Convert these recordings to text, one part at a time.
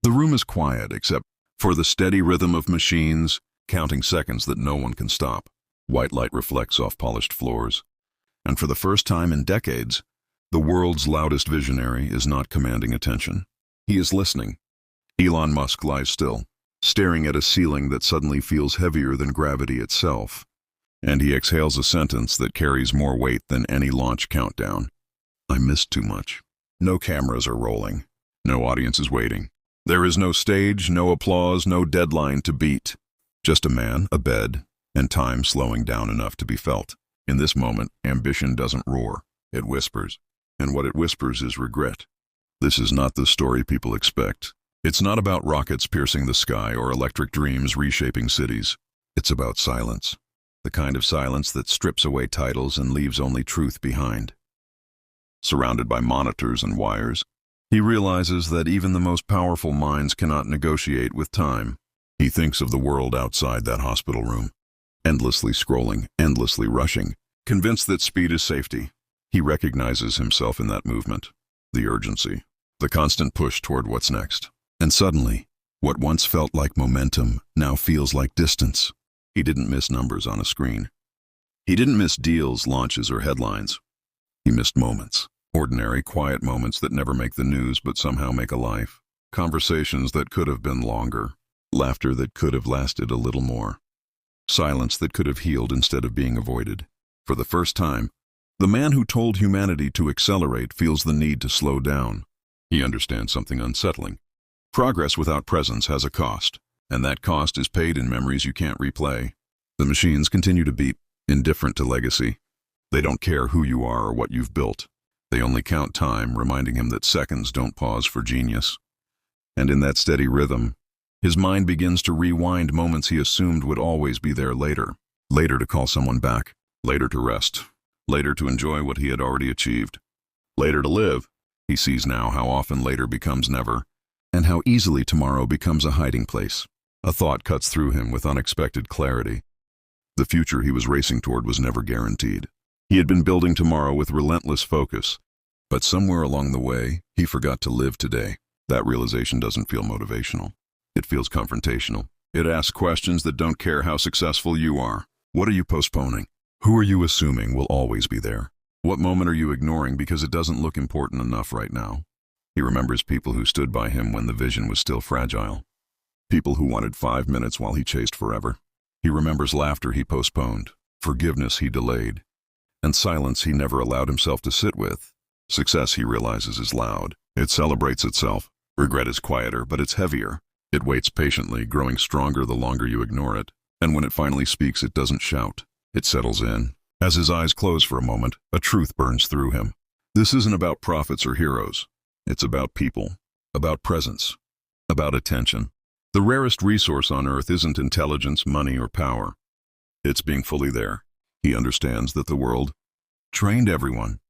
The room is quiet except for the steady rhythm of machines, counting seconds that no one can stop. White light reflects off polished floors. And for the first time in decades, the world's loudest visionary is not commanding attention. He is listening. Elon Musk lies still, staring at a ceiling that suddenly feels heavier than gravity itself. And he exhales a sentence that carries more weight than any launch countdown. I missed too much. No cameras are rolling. No audience is waiting. There is no stage, no applause, no deadline to beat. Just a man, a bed, and time slowing down enough to be felt. In this moment, ambition doesn't roar. It whispers. And what it whispers is regret. This is not the story people expect. It's not about rockets piercing the sky or electric dreams reshaping cities. It's about silence. The kind of silence that strips away titles and leaves only truth behind. Surrounded by monitors and wires, he realizes that even the most powerful minds cannot negotiate with time. He thinks of the world outside that hospital room, endlessly scrolling, endlessly rushing, convinced that speed is safety. He recognizes himself in that movement, the urgency, the constant push toward what's next. And suddenly, what once felt like momentum now feels like distance. He didn't miss numbers on a screen. He didn't miss deals, launches, or headlines. He missed moments. Ordinary, quiet moments that never make the news but somehow make a life. Conversations that could have been longer. Laughter that could have lasted a little more. Silence that could have healed instead of being avoided. For the first time, the man who told humanity to accelerate feels the need to slow down. He understands something unsettling. Progress without presence has a cost, and that cost is paid in memories you can't replay. The machines continue to beep, indifferent to legacy. They don't care who you are or what you've built. They only count time, reminding him that seconds don't pause for genius. And in that steady rhythm, his mind begins to rewind moments he assumed would always be there later. Later to call someone back. Later to rest. Later to enjoy what he had already achieved. Later to live. He sees now how often later becomes never, and how easily tomorrow becomes a hiding place. A thought cuts through him with unexpected clarity. The future he was racing toward was never guaranteed. He had been building tomorrow with relentless focus. But somewhere along the way, he forgot to live today. That realization doesn't feel motivational. It feels confrontational. It asks questions that don't care how successful you are. What are you postponing? Who are you assuming will always be there? What moment are you ignoring because it doesn't look important enough right now? He remembers people who stood by him when the vision was still fragile. People who wanted 5 minutes while he chased forever. He remembers laughter he postponed, forgiveness he delayed, and silence he never allowed himself to sit with. Success, he realizes, is loud. It celebrates itself. Regret is quieter, but it's heavier. It waits patiently, growing stronger the longer you ignore it. And when it finally speaks, it doesn't shout. It settles in. As his eyes close for a moment, a truth burns through him. This isn't about prophets or heroes. It's about people, about presence, about attention. The rarest resource on earth isn't intelligence, money, or power. It's being fully there. He understands that the world trained everyone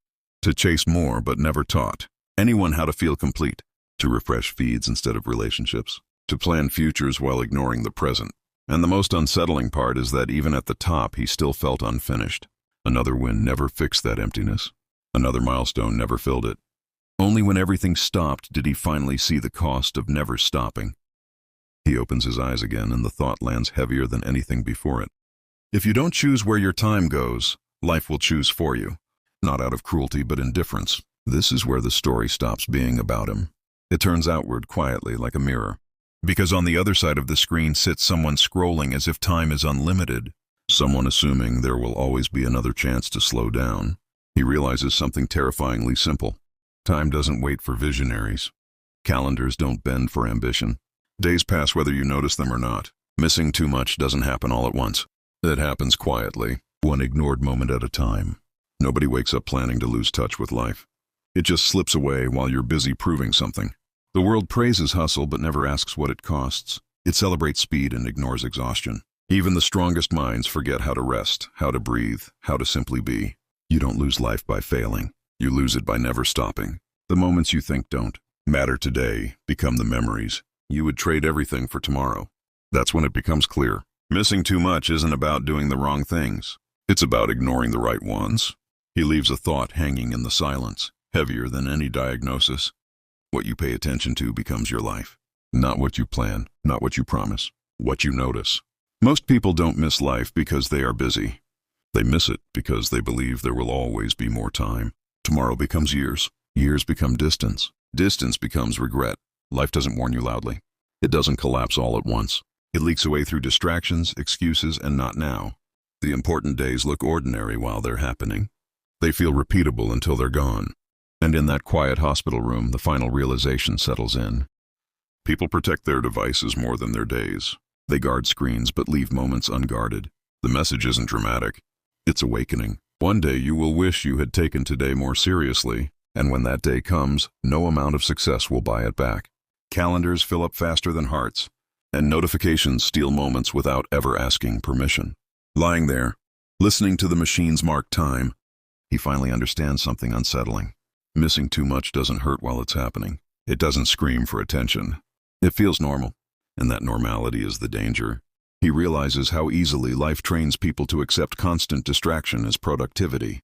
to chase more but never taught anyone how to feel complete, to refresh feeds instead of relationships, to plan futures while ignoring the present. And the most unsettling part is that even at the top, he still felt unfinished. Another win never fixed that emptiness. Another milestone never filled it. Only when everything stopped did he finally see the cost of never stopping. He opens his eyes again, and the thought lands heavier than anything before it. If you don't choose where your time goes, life will choose for you. Not out of cruelty, but indifference. This is where the story stops being about him. It turns outward quietly like a mirror. Because on the other side of the screen sits someone scrolling as if time is unlimited. Someone assuming there will always be another chance to slow down. He realizes something terrifyingly simple. Time doesn't wait for visionaries. Calendars don't bend for ambition. Days pass whether you notice them or not. Missing too much doesn't happen all at once. It happens quietly, one ignored moment at a time. Nobody wakes up planning to lose touch with life. It just slips away while you're busy proving something. The world praises hustle but never asks what it costs. It celebrates speed and ignores exhaustion. Even the strongest minds forget how to rest, how to breathe, how to simply be. You don't lose life by failing. You lose it by never stopping. The moments you think don't matter today become the memories you would trade everything for tomorrow. That's when it becomes clear. Missing too much isn't about doing the wrong things. It's about ignoring the right ones. He leaves a thought hanging in the silence, heavier than any diagnosis. What you pay attention to becomes your life. Not what you plan, not what you promise, what you notice. Most people don't miss life because they are busy. They miss it because they believe there will always be more time. Tomorrow becomes years. Years become distance. Distance becomes regret. Life doesn't warn you loudly. It doesn't collapse all at once. It leaks away through distractions, excuses, and not now. The important days look ordinary while they're happening. They feel repeatable until they're gone. And in that quiet hospital room, the final realization settles in. People protect their devices more than their days. They guard screens but leave moments unguarded. The message isn't dramatic. It's awakening. One day you will wish you had taken today more seriously, and when that day comes, no amount of success will buy it back. Calendars fill up faster than hearts, and notifications steal moments without ever asking permission. Lying there, listening to the machines mark time, he finally understands something unsettling. Missing too much doesn't hurt while it's happening. It doesn't scream for attention. It feels normal, and that normality is the danger. He realizes how easily life trains people to accept constant distraction as productivity.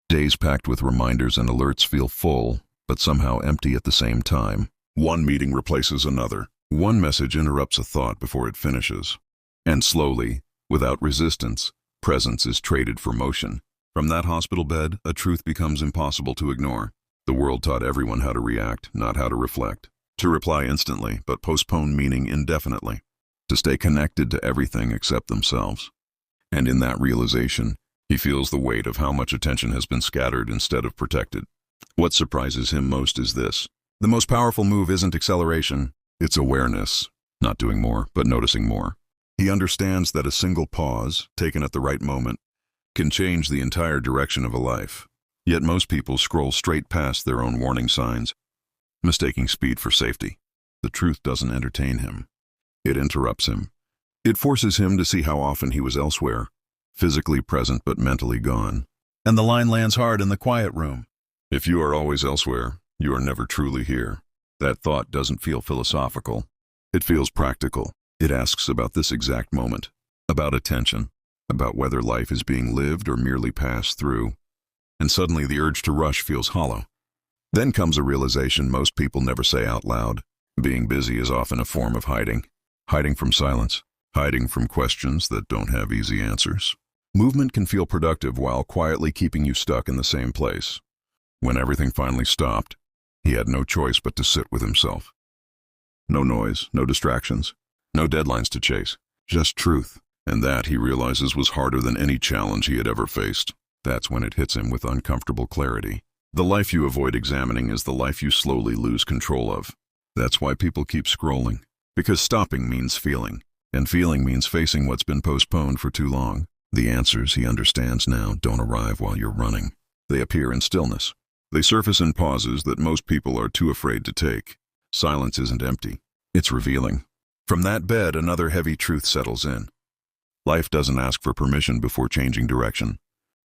Days packed with reminders and alerts feel full, but somehow empty at the same time. One meeting replaces another. One message interrupts a thought before it finishes. And slowly, without resistance, presence is traded for motion. From that hospital bed, a truth becomes impossible to ignore. The world taught everyone how to react, not how to reflect. To reply instantly, but postpone meaning indefinitely. To stay connected to everything except themselves. And in that realization, he feels the weight of how much attention has been scattered instead of protected. What surprises him most is this. The most powerful move isn't acceleration, it's awareness. Not doing more, but noticing more. He understands that a single pause, taken at the right moment, can change the entire direction of a life. Yet most people scroll straight past their own warning signs, mistaking speed for safety. The truth doesn't entertain him. It interrupts him. It forces him to see how often he was elsewhere, physically present but mentally gone. And the line lands hard in the quiet room. If you are always elsewhere, you are never truly here. That thought doesn't feel philosophical. It feels practical. It asks about this exact moment, about attention, about whether life is being lived or merely passed through. And suddenly the urge to rush feels hollow. Then comes a realization most people never say out loud. Being busy is often a form of hiding. Hiding from silence. Hiding from questions that don't have easy answers. Movement can feel productive while quietly keeping you stuck in the same place. When everything finally stopped, he had no choice but to sit with himself. No noise, no distractions, no deadlines to chase, just truth. And that, he realizes, was harder than any challenge he had ever faced. That's when it hits him with uncomfortable clarity. The life you avoid examining is the life you slowly lose control of. That's why people keep scrolling. Because stopping means feeling, and feeling means facing what's been postponed for too long. The answers, he understands now, don't arrive while you're running. They appear in stillness. They surface in pauses that most people are too afraid to take. Silence isn't empty. It's revealing. From that bed, another heavy truth settles in. Life doesn't ask for permission before changing direction.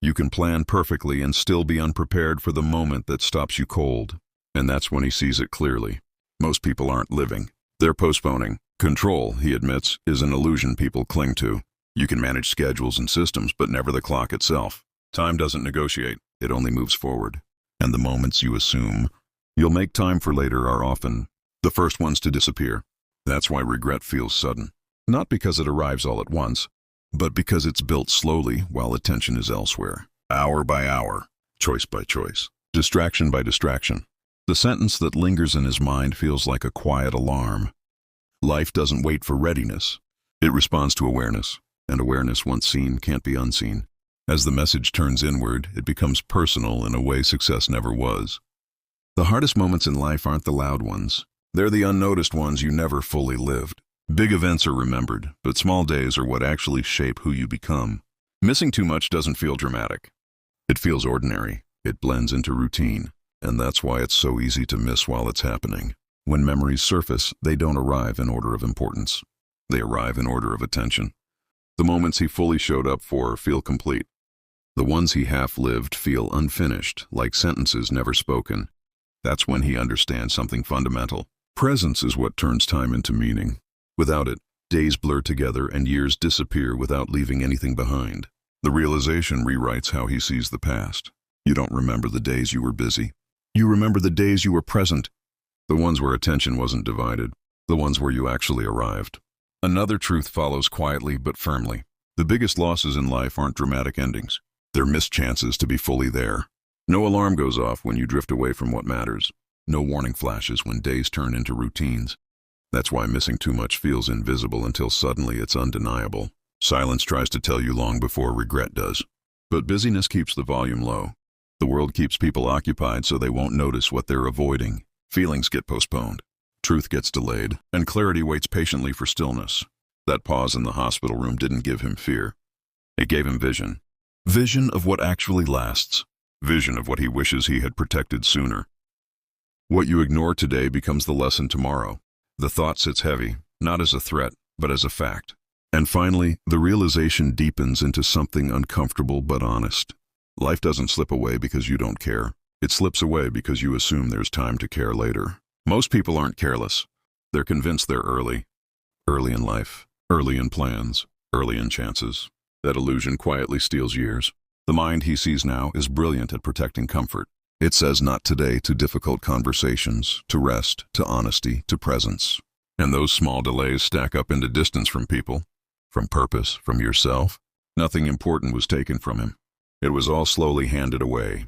You can plan perfectly and still be unprepared for the moment that stops you cold. And that's when he sees it clearly. Most people aren't living. They're postponing. Control, he admits, is an illusion people cling to. You can manage schedules and systems, but never the clock itself. Time doesn't negotiate. It only moves forward. And the moments you assume you'll make time for later are often the first ones to disappear. That's why regret feels sudden. Not because it arrives all at once, but because it's built slowly while attention is elsewhere. Hour by hour, choice by choice, distraction by distraction. The sentence that lingers in his mind feels like a quiet alarm. Life doesn't wait for readiness. It responds to awareness, and awareness once seen can't be unseen. As the message turns inward, it becomes personal in a way success never was. The hardest moments in life aren't the loud ones. They're the unnoticed ones you never fully lived. Big events are remembered, but small days are what actually shape who you become. Missing too much doesn't feel dramatic. It feels ordinary. It blends into routine. And that's why it's so easy to miss while it's happening. When memories surface, they don't arrive in order of importance. They arrive in order of attention. The moments he fully showed up for feel complete. The ones he half-lived feel unfinished, like sentences never spoken. That's when he understands something fundamental. Presence is what turns time into meaning. Without it, days blur together and years disappear without leaving anything behind. The realization rewrites how he sees the past. You don't remember the days you were busy. You remember the days you were present, the ones where attention wasn't divided. the ones where you actually arrived. Another truth follows quietly but firmly. The biggest losses in life aren't dramatic endings. They're missed chances to be fully there. No alarm goes off when you drift away from what matters. No warning flashes when days turn into routines. That's why missing too much feels invisible until suddenly it's undeniable. Silence tries to tell you long before regret does. But busyness keeps the volume low. The world keeps people occupied so they won't notice what they're avoiding. Feelings get postponed. Truth gets delayed, and clarity waits patiently for stillness. That pause in the hospital room didn't give him fear. It gave him vision. Vision of what actually lasts. Vision of what he wishes he had protected sooner. What you ignore today becomes the lesson tomorrow. The thought sits heavy, not as a threat, but as a fact. And finally, the realization deepens into something uncomfortable but honest. Life doesn't slip away because you don't care. It slips away because you assume there's time to care later. Most people aren't careless. They're convinced they're early. Early in life, early in plans, early in chances. That illusion quietly steals years. The mind he sees now is brilliant at protecting comfort. It says not today to difficult conversations, to rest, to honesty, to presence. And those small delays stack up into distance from people, from purpose, from yourself. Nothing important was taken from him. It was all slowly handed away,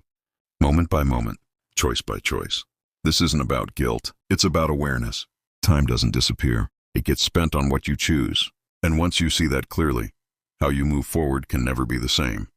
moment by moment, choice by choice. This isn't about guilt, it's about awareness. Time doesn't disappear. It gets spent on what you choose. And once you see that clearly, how you move forward can never be the same.